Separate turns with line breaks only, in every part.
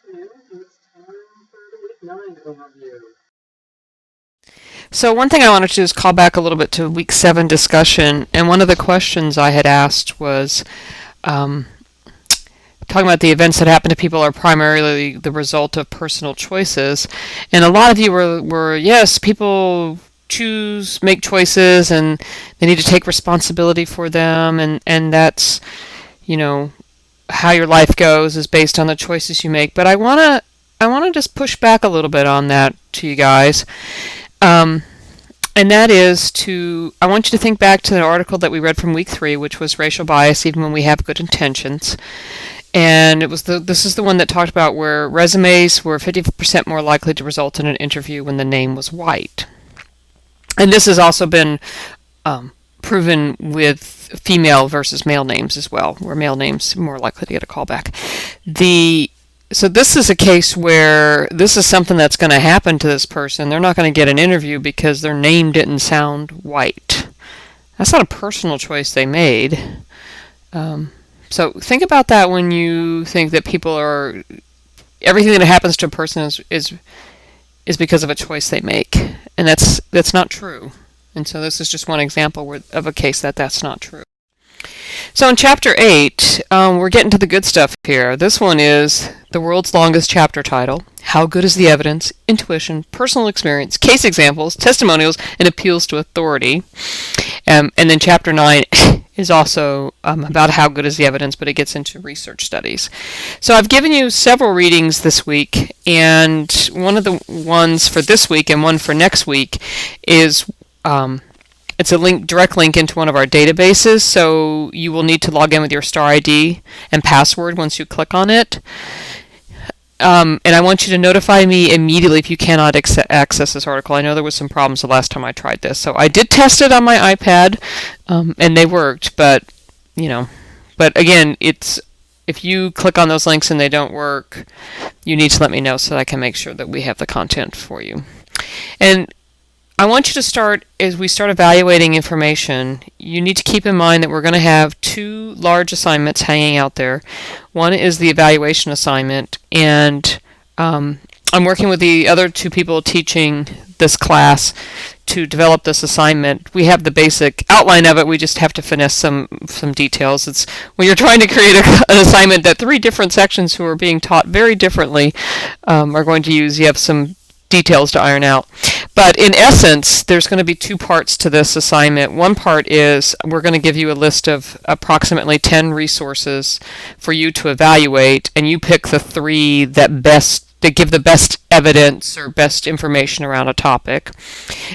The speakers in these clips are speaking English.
afternoon, and it's time for the week 9 overview.
So one thing I wanted to do is call back a little bit to week 7 discussion, and one of the questions I had asked was talking about the events that happen to people are primarily the result of personal choices, and a lot of you were yes, people make choices, and they need to take responsibility for them, and that's, you know, how your life goes is based on the choices you make. But I wanna just push back a little bit on that to you guys. Um, and that is I want you to think back to the article that we read from week 3, which was racial bias, even when we have good intentions. And this is the one that talked about where resumes were 50% more likely to result in an interview when the name was white. And this has also been proven with female versus male names as well, where male names are more likely to get a callback. So this is a case where this is something that's going to happen to this person. They're not going to get an interview because their name didn't sound white. That's not a personal choice they made. So think about that when you think that everything that happens to a person is because of a choice they make, and that's not true. And so this is just one example of a case that's not true. So in Chapter 8, we're getting to the good stuff here. This one is the world's longest chapter title: How Good is the Evidence? Intuition, Personal Experience, Case Examples, Testimonials, and Appeals to Authority. And then Chapter 9 is also about how good is the evidence, but it gets into research studies. So I've given you several readings this week, and one of the ones for this week and one for next week is it's a direct link into one of our databases, so you will need to log in with your Star ID and password once you click on it. And I want you to notify me immediately if you cannot access this article. I know there was some problems the last time I tried this. So I did test it on my iPad, and they worked, but again, if you click on those links and they don't work, you need to let me know so that I can make sure that we have the content for you. And I want you to as we start evaluating information, you need to keep in mind that we're going to have 2 large assignments hanging out there. One is the evaluation assignment, and I'm working with the other 2 people teaching this class to develop this assignment. We have the basic outline of it, we just have to finesse some details. It's when you're trying to create an assignment that 3 different sections who are being taught very differently are going to use. You have some details to iron out. But in essence, there's going to be 2 parts to this assignment. One part is we're going to give you a list of approximately 10 resources for you to evaluate, and you pick the 3 that give the best evidence or best information around a topic.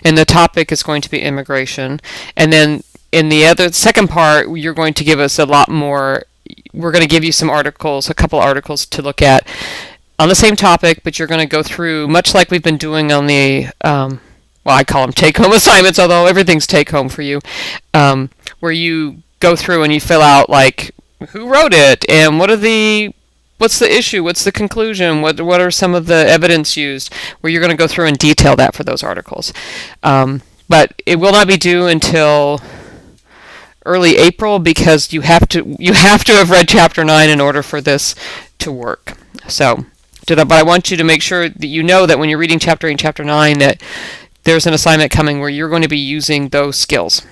And the topic is going to be immigration. And then in the second part, you're going to give us a lot more. We're going to give you some articles, a couple articles to look at on the same topic, but you're going to go through, much like we've been doing on the, I call them take-home assignments, although everything's take-home for you, where you go through and you fill out, like, who wrote it, and what's the issue, what's the conclusion, what are some of the evidence used, where you're going to go through and detail that for those articles. But it will not be due until early April, because you have to have read Chapter 9 in order for this to work. But I want you to make sure that you know that when you're reading Chapter 8 and Chapter 9 that there's an assignment coming where you're going to be using those skills.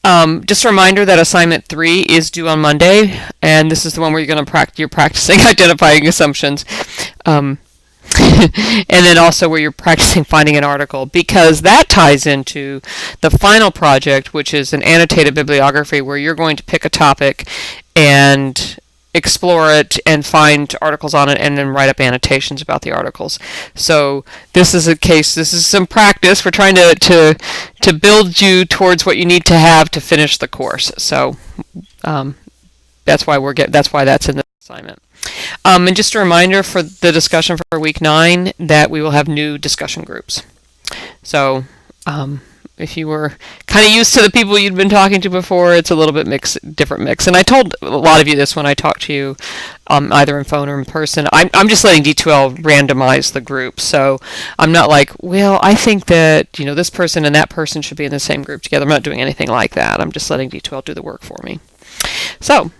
Just a reminder that assignment 3 is due on Monday, and this is the one where you're practicing identifying assumptions. And then also where you're practicing finding an article, because that ties into the final project, which is an annotated bibliography, where you're going to pick a topic and explore it and find articles on it and then write up annotations about the articles. So this is some practice. We're trying to build you towards what you need to have to finish the course. So that's why that's in the assignment. And just a reminder for the discussion for week 9 that we will have new discussion groups. So if you were kind of used to the people you'd been talking to before, it's a little bit different mix. And I told a lot of you this when I talked to you, either in phone or in person. I'm just letting D2L randomize the group. So I'm not like, well, I think that this person and that person should be in the same group together. I'm not doing anything like that. I'm just letting D2L do the work for me. So